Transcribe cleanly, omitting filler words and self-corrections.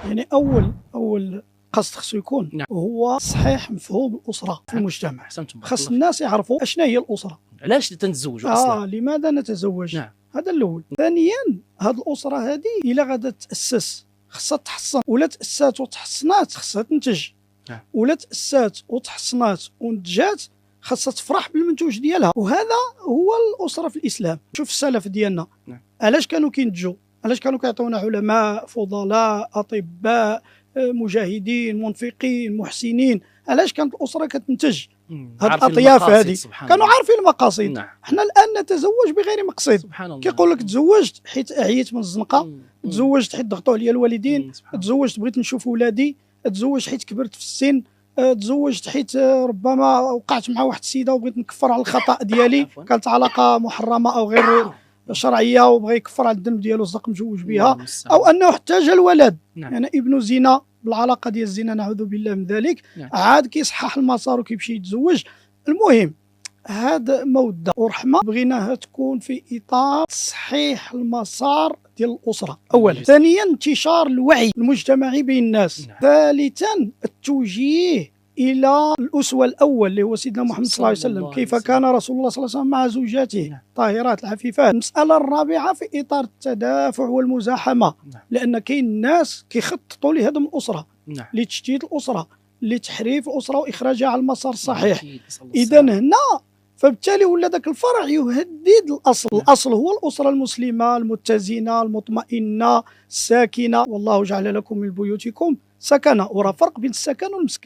يعني أول قصد خصو يكون نعم. هو صحيح مفهوم الأسرة في المجتمع. أحسنتم. خاص الناس يعرفوا أشنا هي الأسرة، علاش تنتزوجوا أصلا؟ لماذا نتزوج؟ نعم. هذا الأول. ثانيا، هذه الأسرة هذه إلا غادا تأسس خصها تحصن، ولا تأسات وتحصنات خصها تنتج. نعم. ولا تأسات وتحصنات ونتجات خاصها تفرح بالمنتوج ديالها. وهذا هو الأسرة في الإسلام. شوف السلف ديالنا، نعم. علاش كانوا كينتجوا؟ علاش كانوا كيعطيونا علماء، فضلاء، أطباء، مجاهدين، منفقين، محسنين؟ علاش كانت الأسرة كتنتج هاد الأطياف هذه؟ كانوا عارفين المقاصد. نعم. احنا الآن نتزوج بغير مقصد. سبحان الله. كيقول لك تزوجت حيت أعيت من الزنقة، تزوجت حيت ضغطوا عليا الوالدين، تزوجت بغيت نشوف ولادي، تزوجت حيت كبرت في السن، تزوجت حيت ربما وقعت مع واحد السيده وبغيت نكفر على الخطا ديالي، كانت علاقه محرمه او غير شرعيه وبغى يكفر على الذنب ديالو الزق مجوج بها، او انه احتاج الولد. نعم. يعني ابن زنا بالعلاقه ديال الزنا، نعوذ بالله من ذلك. نعم. عاد كيصحح المسار وكيمشي يتزوج. المهم هذا موده ورحمه بغيناها تكون في اطار تصحيح المسار ديال الاسره اولا. ثانيا، انتشار الوعي المجتمعي بين الناس. نعم. ثالثا، التوجيه الى الاسوه الاول اللي هو سيدنا محمد صلى الله عليه وسلم، كيف كان رسول الله صلى الله عليه وسلم مع زوجاته الطاهرات العفيفات. المساله الرابعه في اطار التدافع والمزاحمه. نعم. لان كاين ناس كيخططوا لهدم الاسره، نعم. لتشتيت الاسره، لتحريف الاسره واخراجها على المسار الصحيح. اذا هنا فبالتالي ولا ذاك الفرع يهدد الاصل. نعم. الاصل هو الاسره المسلمه المتزنه المطمئنه الساكنه. والله جعل لكم من بيوتكم سكنا. ورا فرق بين السكن والمسكن.